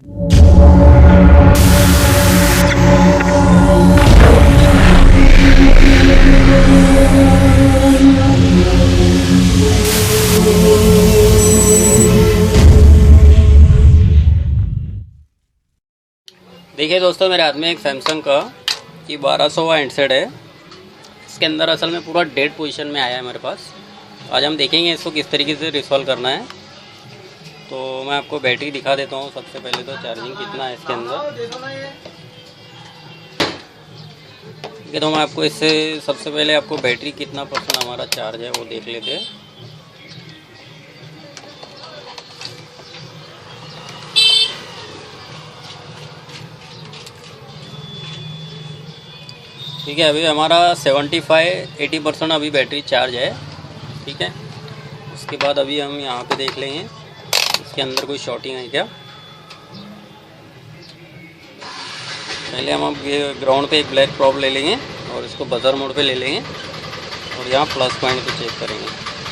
देखिए दोस्तों, मेरे हाथ में एक सैमसंग का कि 1200 वाट हैंडसेट है। इसके अंदर असल में पूरा डेड पोजीशन में आया है मेरे पास। आज हम देखेंगे इसको किस तरीके से रिसॉल्व करना है। तो मैं आपको बैटरी दिखा देता हूँ। सबसे पहले तो चार्जिंग कितना है इसके अंदर। ठीक है, तो मैं आपको इससे सबसे पहले आपको बैटरी कितना % हमारा चार्ज है वो देख लेते हैं। ठीक है, अभी हमारा 75-80% अभी बैटरी चार्ज है। ठीक है, उसके बाद अभी हम यहाँ पे देख लेंगे इसके अंदर कोई शॉर्टिंग है क्या। पहले हम ये ग्राउंड पे एक ब्लैक प्रॉब ले लेंगे और इसको बजर मोड पे ले लेंगे और यहाँ प्लस पॉइंट पे चेक करेंगे।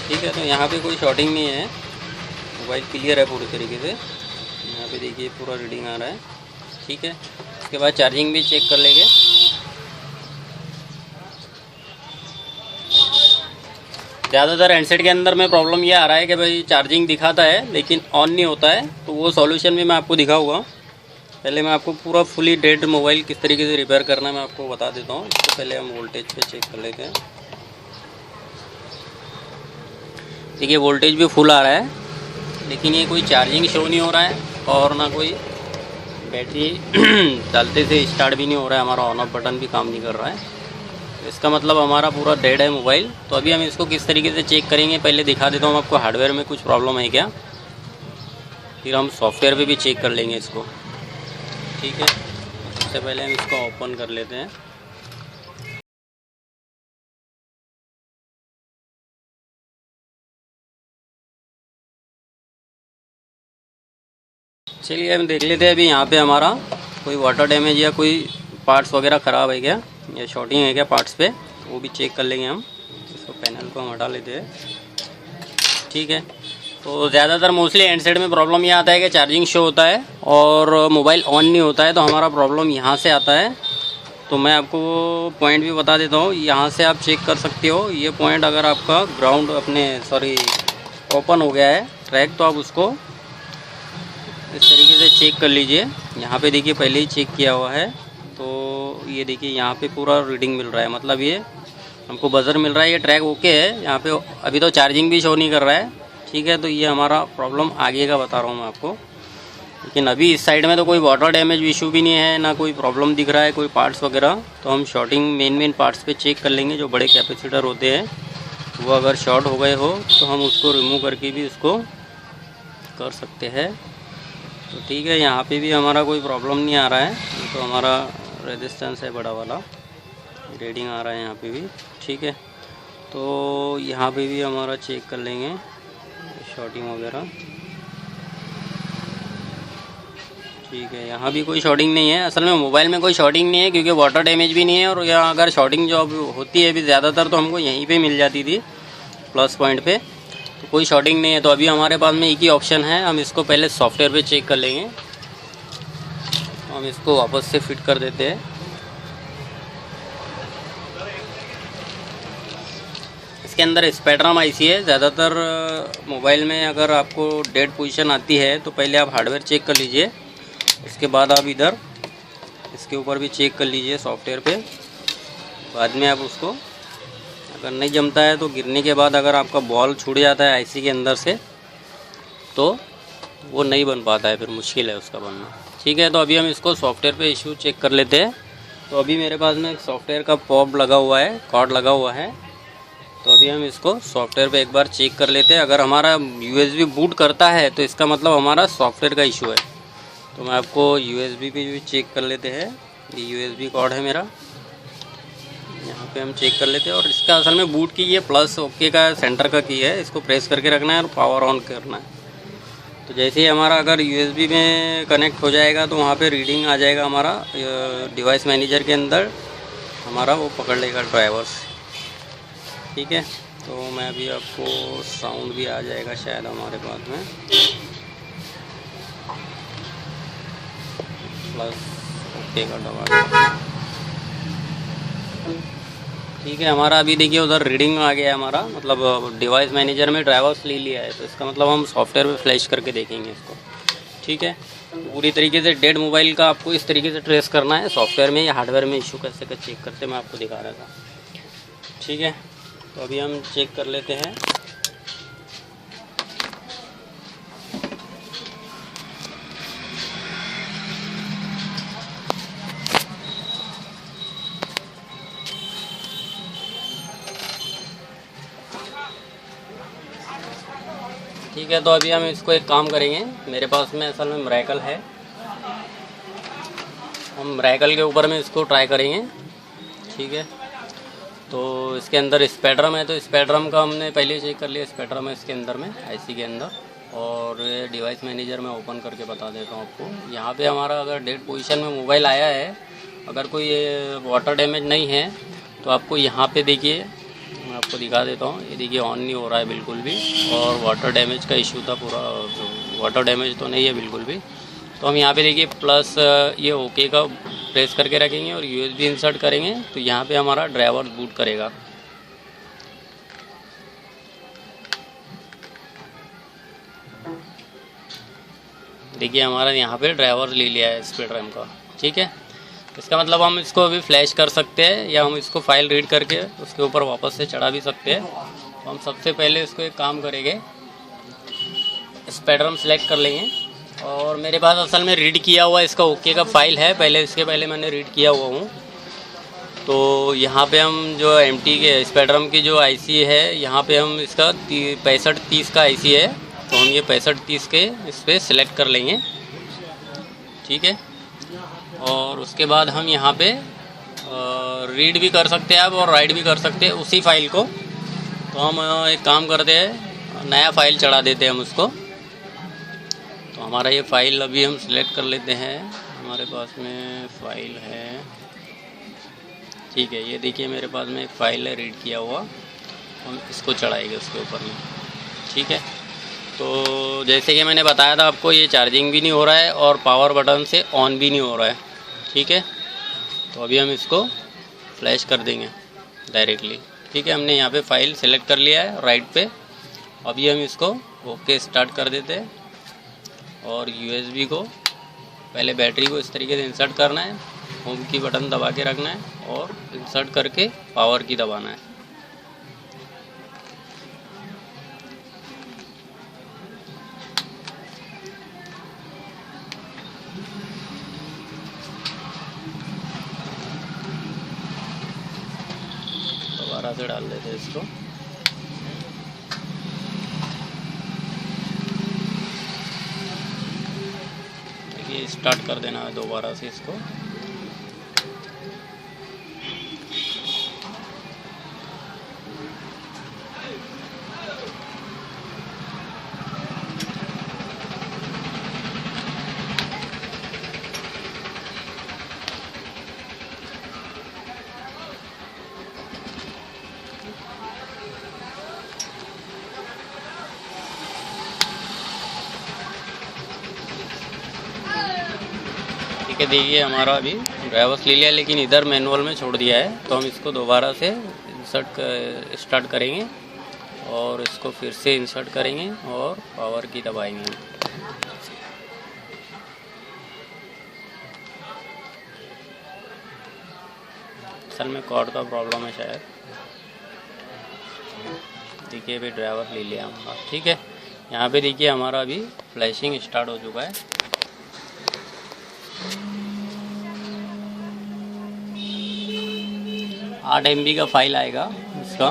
ठीक है, तो यहाँ पे कोई शॉर्टिंग नहीं है, मोबाइल क्लियर है पूरी तरीके से। यहाँ पे देखिए पूरा रीडिंग आ रहा है। ठीक है, उसके बाद चार्जिंग भी चेक कर लेंगे। ज़्यादातर हैंडसेट के अंदर में प्रॉब्लम ये आ रहा है कि भाई चार्जिंग दिखाता है लेकिन ऑन नहीं होता है। तो वो सॉल्यूशन भी मैं आपको दिखाऊंगा। पहले मैं आपको पूरा फुली डेड मोबाइल किस तरीके से रिपेयर करना है मैं आपको बता देता हूँ। इससे पहले हम वोल्टेज पे चेक कर लेते हैं। देखिए वोल्टेज भी फुल आ रहा है लेकिन ये कोई चार्जिंग शो नहीं हो रहा है और ना कोई बैटरी डालते से स्टार्ट भी नहीं हो रहा है। हमारा ऑन ऑफ बटन भी काम नहीं कर रहा है। इसका मतलब हमारा पूरा डेड है मोबाइल। तो अभी हम इसको किस तरीके से चेक करेंगे पहले दिखा देता हूँ आपको। हार्डवेयर में कुछ प्रॉब्लम है क्या, फिर हम सॉफ्टवेयर पे भी चेक कर लेंगे इसको। ठीक है, सबसे पहले हम इसको ओपन कर लेते हैं। चलिए हम देख लेते हैं अभी यहाँ पे हमारा कोई वाटर डैमेज या कोई पार्ट्स वगैरह ख़राब है क्या या शॉर्टिंग है क्या पार्ट्स पे, वो भी चेक कर लेंगे हम। इसको पैनल को हम हटा लेते हैं। ठीक है, तो ज़्यादातर मोस्टली हैंडसेट में प्रॉब्लम ये आता है कि चार्जिंग शो होता है और मोबाइल ऑन नहीं होता है। तो हमारा प्रॉब्लम यहाँ से आता है। तो मैं आपको पॉइंट भी बता देता हूँ, यहाँ से आप चेक कर सकते हो। ये पॉइंट अगर आपका ग्राउंड ओपन हो गया है ट्रैक, तो आप उसको इस तरीके से चेक कर लीजिए। यहाँ पे देखिए पहले ही चेक किया हुआ है। तो ये देखिए यहाँ पे पूरा रीडिंग मिल रहा है, मतलब ये हमको बजर मिल रहा है। ये ट्रैक ओके है। यहाँ पे अभी तो चार्जिंग भी शो नहीं कर रहा है। ठीक है, तो ये हमारा प्रॉब्लम आगे का बता रहा हूँ मैं आपको। लेकिन अभी इस साइड में तो कोई वाटर डैमेज इशू भी नहीं है, ना कोई प्रॉब्लम दिख रहा है कोई पार्ट्स वगैरह। तो हम शॉर्टिंग मेन पार्ट्स पे चेक कर लेंगे। जो बड़े कैपेसिटर होते हैं वो अगर शॉर्ट हो गए हो तो हम उसको रिमूव करके भी उसको कर सकते हैं। तो ठीक है, यहाँ पे भी हमारा कोई प्रॉब्लम नहीं आ रहा है। तो हमारा रेजिस्टेंस है बड़ा वाला, रीडिंग आ रहा है यहाँ पे भी। ठीक है, तो यहाँ पे भी हमारा चेक कर लेंगे शॉर्टिंग वगैरह। ठीक है, यहाँ भी कोई शॉर्टिंग नहीं है। असल में मोबाइल में कोई शॉर्टिंग नहीं है क्योंकि वाटर डैमेज भी नहीं है। और यहाँ अगर शॉर्टिंग जो होती है अभी ज़्यादातर तो हमको यहीं पे मिल जाती थी प्लस पॉइंट पे। तो कोई शॉर्टिंग नहीं है। तो अभी हमारे पास में एक ही ऑप्शन है, हम इसको पहले सॉफ्टवेयर पे चेक कर लेंगे। तो हम इसको वापस से फिट कर देते हैं। इसके अंदर स्पेक्ट्रम आईसी है। ज़्यादातर मोबाइल में अगर आपको डेड पोजीशन आती है तो पहले आप हार्डवेयर चेक कर लीजिए, उसके बाद आप इधर इसके ऊपर भी चेक कर लीजिए सॉफ्टवेयर पे। बाद में आप उसको अगर नहीं जमता है तो गिरने के बाद अगर आपका बॉल छूट जाता है आईसी के अंदर से तो वो नहीं बन पाता है, फिर मुश्किल है उसका बनना। ठीक है, तो अभी हम इसको सॉफ्टवेयर पे इशू चेक कर लेते हैं। तो अभी मेरे पास में एक सॉफ्टवेयर का पॉप लगा हुआ है, कॉर्ड लगा हुआ है। तो अभी हम इसको सॉफ्टवेयर पे एक बार चेक कर लेते हैं। अगर हमारा यूएसबी बूट करता है तो इसका मतलब हमारा सॉफ्टवेयर का इशू है। तो मैं आपको यूएसबी पे भी चेक कर लेते हैं। ये यूएसबी कॉर्ड है मेरा, यहाँ पे हम चेक कर लेते हैं। और इसका असल में बूट की ये प्लस ओके का सेंटर का की है, इसको प्रेस करके रखना है और पावर ऑन करना है। तो जैसे ही हमारा अगर यूएसबी में कनेक्ट हो जाएगा तो वहाँ पे रीडिंग आ जाएगा हमारा डिवाइस मैनेजर के अंदर, हमारा वो पकड़ लेगा ड्राइवर्स। ठीक है, तो मैं अभी आपको साउंड भी आ जाएगा शायद हमारे पास में। प्लस ओके का दबा के। ठीक है, हमारा अभी देखिए उधर रीडिंग आ गया है हमारा, मतलब डिवाइस मैनेजर में ड्राइवर्स ले लिया है, तो इसका मतलब हम सॉफ्टवेयर में फ्लैश करके देखेंगे इसको। ठीक है, पूरी तरीके से डेड मोबाइल का आपको इस तरीके से ट्रेस करना है सॉफ्टवेयर में या हार्डवेयर में इशू कैसे का चेक करते मैं आपको दिखा रहा था। ठीक है, तो अभी हम चेक कर लेते हैं। ठीक है, तो अभी हम इसको एक काम करेंगे, मेरे पास में असल में मिरेकल है, हम मिरेकल के ऊपर में इसको ट्राई करेंगे। ठीक है, तो इसके अंदर स्पेक्ट्रम है, तो स्पेक्ट्रम का हमने पहले चेक कर लिया, स्पेक्ट्रम है इसके अंदर में आईसी के अंदर। और ये डिवाइस मैनेजर में ओपन करके बता देता हूँ आपको। यहाँ पे हमारा अगर डेड पोजीशन में मोबाइल आया है, अगर कोई ये वाटर डैमेज नहीं है, तो आपको यहाँ पे देखिए, मैं आपको दिखा देता हूँ, ये देखिए ऑन नहीं हो रहा है बिल्कुल भी, और वाटर डैमेज का इशू था पूरा, वाटर डैमेज तो नहीं है बिल्कुल भी। तो हम यहाँ पे देखिए प्लस ये ओके का प्रेस करके रखेंगे और यूएसबी इंसर्ट करेंगे, तो यहाँ पे हमारा ड्राइवर बूट करेगा। देखिए हमारा यहाँ पे ड्राइवर ले लिया है स्पेक्ट्रम का। ठीक है, इसका मतलब हम इसको अभी फ्लैश कर सकते हैं या हम इसको फाइल रीड करके उसके ऊपर वापस से चढ़ा भी सकते हैं। तो हम सबसे पहले इसको एक काम करेंगे, स्पेक्ट्रम सेलेक्ट कर लेंगे, और मेरे पास असल में रीड किया हुआ इसका ओके का फाइल है, इसके पहले मैंने रीड किया हुआ हूँ। तो यहाँ पे हम जो एमटी के स्पेक्ट्रम की जो आईसी है, यहाँ पे हम इसका 6530 का आईसी है, तो हम ये 6530 के इस पर सिलेक्ट कर लेंगे। ठीक है, और उसके बाद हम यहाँ पे रीड भी कर सकते हैं आप और राइट भी कर सकते हैं उसी फाइल को। तो हम एक काम करते हैं, नया फाइल चढ़ा देते हैं हम उसको। तो हमारा ये फाइल अभी हम सिलेक्ट कर लेते हैं, हमारे पास में फाइल है। ठीक है, ये देखिए मेरे पास में एक फ़ाइल है रीड किया हुआ, हम इसको चढ़ाएंगे उसके ऊपर में। ठीक है, तो जैसे कि मैंने बताया था आपको, ये चार्जिंग भी नहीं हो रहा है और पावर बटन से ऑन भी नहीं हो रहा है। ठीक है, तो अभी हम इसको फ्लैश कर देंगे डायरेक्टली। ठीक है, हमने यहाँ पे फाइल सेलेक्ट कर लिया है राइट पे। अभी हम इसको ओके स्टार्ट कर देते हैं, और यूएसबी को पहले बैटरी को इस तरीके से इंसर्ट करना है, होम की बटन दबा के रखना है और इंसर्ट करके पावर की दबाना है। दोबारा से डाल देते हैं इसको। देखिए स्टार्ट कर देना है दोबारा से इसको। ठीक है, देखिए हमारा अभी ड्राइवर्स ले लिया, लेकिन इधर मैनुअल में छोड़ दिया है, तो हम इसको दोबारा से स्टार्ट करेंगे और इसको फिर से इंसर्ट करेंगे और पावर की दबाएंगे। असल में कॉर्ड का प्रॉब्लम है शायद। देखिए अभी ड्राइवर ले लिया हमारा। ठीक है, यहाँ पे देखिए हमारा अभी फ्लैशिंग स्टार्ट हो चुका है। 8 MB का फाइल आएगा इसका।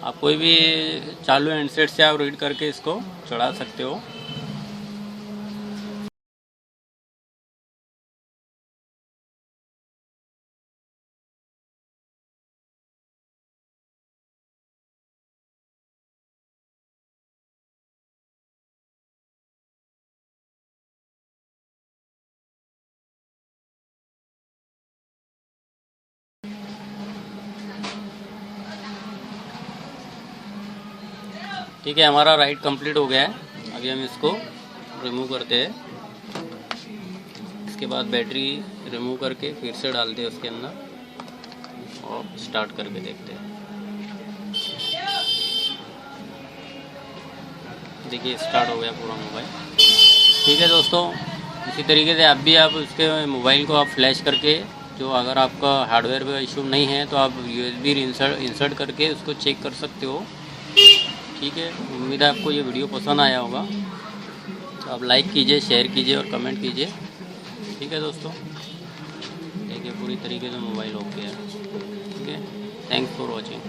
आप कोई भी चालू हैंडसेट से आप रीड करके इसको चढ़ा सकते हो। ठीक है, हमारा राइट कंप्लीट हो गया है। अभी हम इसको रिमूव करते हैं। इसके बाद बैटरी रिमूव करके फिर से डालते हैं उसके अंदर और स्टार्ट करके देखते हैं। देखिए स्टार्ट हो गया पूरा मोबाइल। ठीक है दोस्तों, इसी तरीके से आप उसके मोबाइल को आप फ्लैश करके, जो अगर आपका हार्डवेयर का इशू नहीं है तो आप USB इंसर्ट करके उसको चेक कर सकते हो। ठीक है, उम्मीद है आपको ये वीडियो पसंद आया होगा, तो आप लाइक कीजिए, शेयर कीजिए और कमेंट कीजिए। ठीक है दोस्तों, देखिए पूरी तरीके से मोबाइल ओके है। ठीक है, थैंक्स फॉर वॉचिंग।